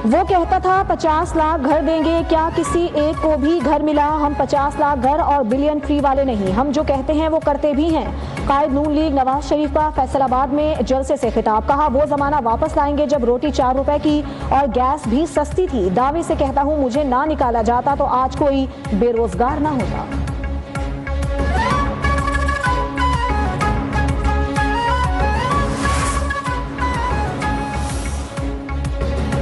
वो कहता था 50 लाख घर देंगे, क्या किसी एक को भी घर मिला? हम 50 लाख घर और बिलियन फ्री वाले नहीं, हम जो कहते हैं वो करते भी हैं। कायद नून लीग नवाज शरीफ का फैसलाबाद में जलसे से खिताब, कहा वो जमाना वापस लाएंगे जब रोटी 4 रुपए की और गैस भी सस्ती थी। दावे से कहता हूँ मुझे ना निकाला जाता तो आज कोई बेरोजगार ना होता।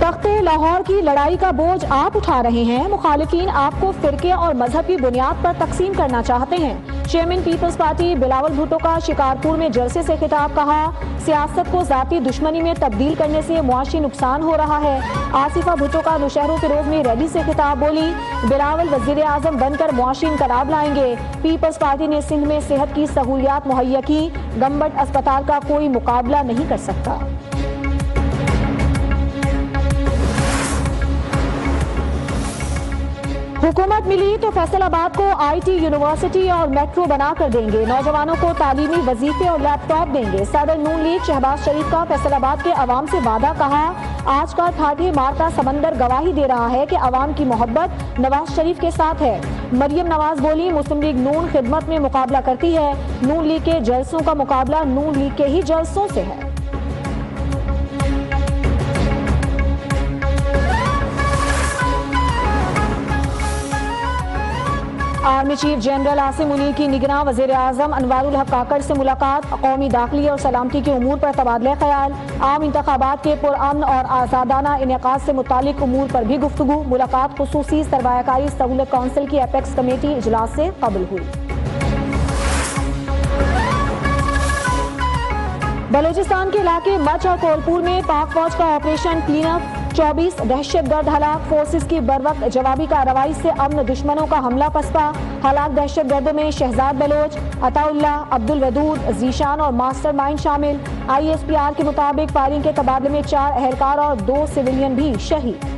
तख्ते लाहौर की लड़ाई का बोझ आप उठा रहे हैं। मुखालिफिन आपको फिरके और मजहब की बुनियाद पर तकसीम करना चाहते हैं। चेयरमैन पीपल्स पार्टी बिलावल भुट्टो का शिकारपुर में जलसे से खिताब, कहा सियासत को जाती दुश्मनी में तब्दील करने से मुआशी नुकसान हो रहा है। आसिफा भुट्टो का नौशहरों फिरोज में रैली से खिताब, बोली बिलावल वजीर आजम बनकर मुआशी इनकलाब लाएंगे। पीपल्स पार्टी ने सिंध में सेहत की सहूलियात मुहैया की, गम्बट अस्पताल का कोई मुकाबला नहीं कर सकता। हुकूमत मिली तो फैसलाबाद को IT यूनिवर्सिटी और मेट्रो बना कर देंगे। नौजवानों को तालीमी वजीफे और लैपटॉप देंगे। सदर नून लीग शहबाज शरीफ का फैसलाबाद के अवाम से वादा, कहा आज का ठाठी मारता समंदर गवाही दे रहा है कि अवाम की मोहब्बत नवाज शरीफ के साथ है। मरियम नवाज बोली मुस्लिम लीग नून खिदमत में मुकाबला करती है। नून लीग के जलसों का मुकाबला नून लीग के ही जलसों से है। Army chief general Asim Munir की निगरां वज़ीर आज़म अनवारुल हक काकड़ से मुलाकात, कौमी दाखिली और सलामती के उमूर पर तबादला ख्याल, आम इंतखाबात के पुरअमन और आज़ादाना इनेकाद से मुतालिक उमूर पर भी गुफ्तगू। मुलाकात खुसूसी सरमायाकारी सहूलत काउंसिल की एपेक्स कमेटी इजलास से कबल हुई। बलूचिस्तान के इलाके मच और कोलपुर में पाक फौज का ऑपरेशन क्लीनअप, 24 दहशतगर्द हलाक। फोर्सेस की बरवक्त जवाबी कार्रवाई से अमन दुश्मनों का हमला पसपा। हलाक दहशतगर्दों में शहजाद बलोच, अताउल्ला, अब्दुल वदूद, जीशान और मास्टरमाइंड शामिल। ISPR के मुताबिक फायरिंग के तबादले में 4 अहलकार और 2 सिविलियन भी शहीद।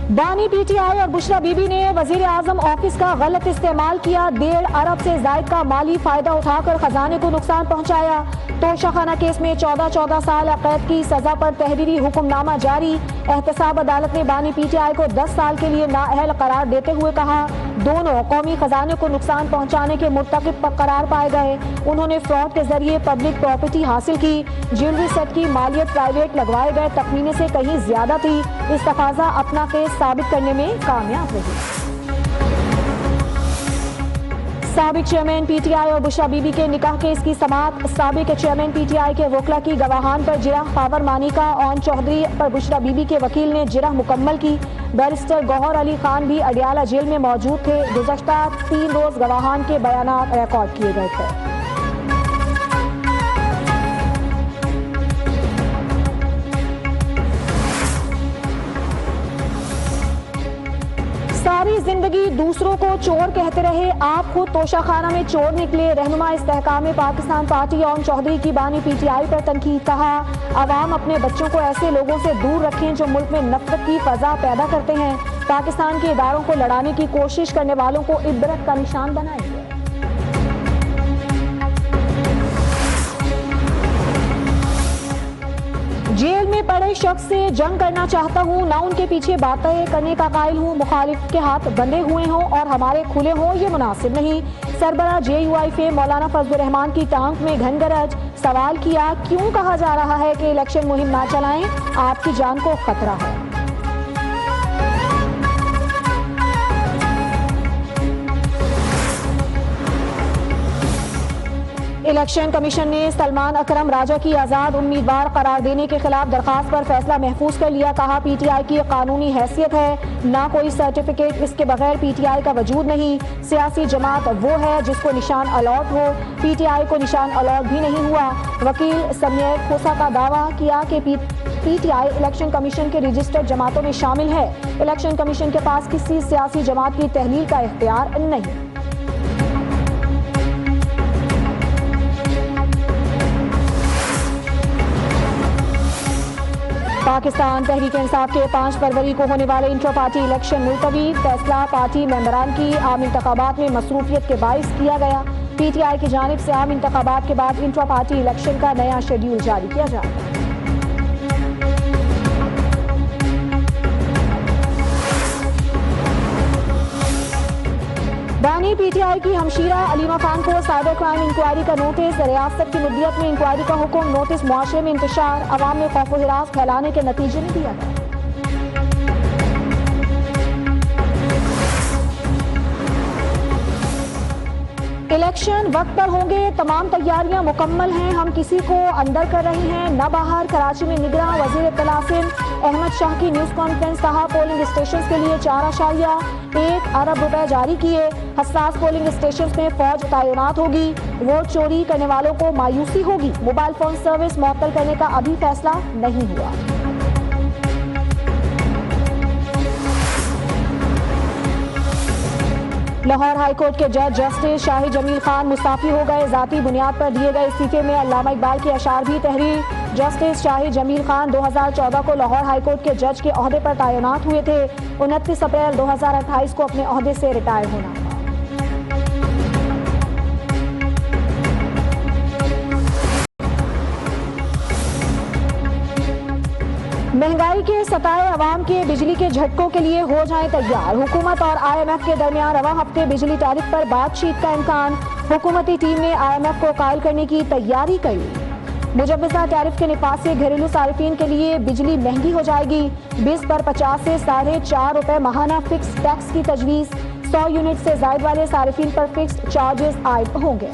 बानी PTI और बुशरा बीबी ने वजीर आजम ऑफिस का गलत इस्तेमाल किया। 1.5 अरब से जायद का माली फायदा उठाकर खजाने को नुकसान पहुंचाया। तोशाखाना केस में 14 साल कैद की सजा पर तहरीरी हुक्मनामा जारी। एहतसाब अदालत ने बानी PTI को 10 साल के लिए नाअहल करार देते हुए कहा दोनों कौमी खजाने को नुकसान पहुंचाने के मुर्तकिब पर करार पाए गए। उन्होंने फ्रॉड के जरिए पब्लिक प्रॉपर्टी हासिल की। ज्वेलरी सेट की मालियत प्राइवेट लगवाए गए तखमीने से कहीं ज्यादा थी। इस तकाजा अपना केस साबित करने में कामयाब रही। साबिक चेयरमैन PTI और बुशरा बीबी के निकाह केस की समाअत। साबिक चेयरमैन PTI के वकला की गवाहान पर जिरह पावर मानी का ऑन चौधरी पर बुशरा बीबी के वकील ने जिरह मुकम्मल की। बैरिस्टर गौहर अली खान भी अडियाला जेल में मौजूद थे। गुज़श्ता 3 रोज गवाहान के बयानात रिकॉर्ड किए गए थे। सारी जिंदगी दूसरों को चोर कहते रहे, आप खुद तोशाखाना में चोर निकले। रहनुमा इस्तेहकाम पाकिस्तान पार्टी ऑन चौधरी की बानी PTI पर तनकीद, कहा अवाम अपने बच्चों को ऐसे लोगों से दूर रखें जो मुल्क में नफरत की फजा पैदा करते हैं। पाकिस्तान के इदारों को लड़ाने की कोशिश करने वालों को इबरत का निशान बनाएंगे। जेल में पड़े शख्स से जंग करना चाहता हूँ, ना उनके पीछे बातें करने का कायल हूँ। मुखालिफ के हाथ बंधे हुए हों और हमारे खुले हों, ये मुनासिब नहीं। सरबरा JUI फे मौलाना फजलुर रहमान की टांग में घन गरज। सवाल किया क्यों कहा जा रहा है कि इलेक्शन मुहिम ना चलाएं, आपकी जान को खतरा है। इलेक्शन कमीशन ने सलमान अकरम राजा की आज़ाद उम्मीदवार करार देने के खिलाफ दरखास्त पर फैसला महफूज कर लिया। कहा PTI की कानूनी हैसियत है, ना कोई सर्टिफिकेट, इसके बगैर PTI का वजूद नहीं। सियासी जमात वो है जिसको निशान अलॉट हो, PTI को निशान अलॉट भी नहीं हुआ। वकील समीर खोसा का दावा किया कि PTI इलेक्शन कमीशन के रजिस्टर्ड जमातों में शामिल है। इलेक्शन कमीशन के पास किसी सियासी जमात की तहलील का इख्तियार नहीं। पाकिस्तान तहरीक इंसाफ के 5 फरवरी को होने वाले इंटर पार्टी इलेक्शन मुलतवी। फैसला पार्टी मेंबरान की आम इंतखाबात में मसरूफियत के बाइस किया गया। PTI की जानिब से आम इंतखाबात के बाद इंट्रा पार्टी इलेक्शन का नया शेड्यूल जारी किया जाएगा। बानी PTI की हमशीरा अलीमा खान को साइबर क्राइम इंक्वायरी का नोटिस। रियासत की मुद्दत में इंक्वायरी का हुक्म। नोटिस मुआशरे में इंतशार, अवाम में खौफ व हिरास फैलाने के नतीजे में दिया गया। इलेक्शन वक्त पर होंगे, तमाम तैयारियां मुकम्मल हैं, हम किसी को अंदर कर रहे हैं न बाहर। कराची में निगरान वजीर इत्तला अहमद शाह की न्यूज कॉन्फ्रेंस। कहा पोलिंग स्टेशन के लिए 4.1 अरब रुपए जारी किए। हसास पोलिंग स्टेशन में फौज तैनात होगी। वोट चोरी करने वालों को मायूसी होगी। मोबाइल फोन सर्विस मुअत्तल करने का अभी फैसला नहीं हुआ। लाहौर हाईकोर्ट के जज जस्टिस शाही जमील खान मुस्ताफी हो गए। जाती बुनियाद पर दिए गए इस्तीफे में अल्लामा इकबाल के अशार भी तहरीर। जस्टिस शाही जमील खान 2014 को लाहौर हाईकोर्ट के जज के ओहदे पर तैनात हुए थे। 29 अप्रैल 2028 को अपने ओहदे से रिटायर होना। महंगाई के सताए अवाम के बिजली के झटकों के लिए हो जाएं तैयार। हुकूमत और IMF के दरमियान रवा हफ्ते बिजली टैरिफ पर बातचीत का इम्कान। हुकूमती टीम ने IMF को कायल करने की तैयारी की। मुजव्वज़ा टैरिफ के निफाज से घरेलू सारिफीन के लिए बिजली महंगी हो जाएगी। 20 पर 50 से 4.5 रुपए माहाना फिक्स टैक्स की तजवीज़। 100 यूनिट से जायद वाले सारिफीन पर फिक्स चार्जेस आयद होंगे।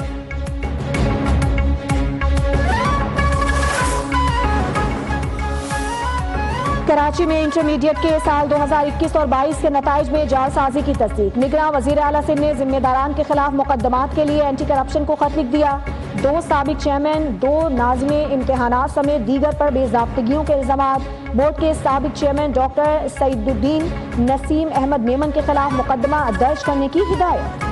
कराची में इंटरमीडिएट के साल 2021 और 22 के नताइज में जालसाजी की तस्दीक। निगरान वज़ीर आला सिंध ने जिम्मेदारान के खिलाफ मुकदमात के लिए एंटी करप्शन को खत लिख दिया। 2 साबिक चेयरमैन, 2 नाज़िमे इम्तिहानात समेत दीगर पर बेज़ाब्तगियों के इल्ज़ामात। बोर्ड के साबिक चेयरमैन डॉक्टर सईदुद्दीन नसीम अहमद मेमन के खिलाफ मुकदमा दर्ज करने की हिदायत।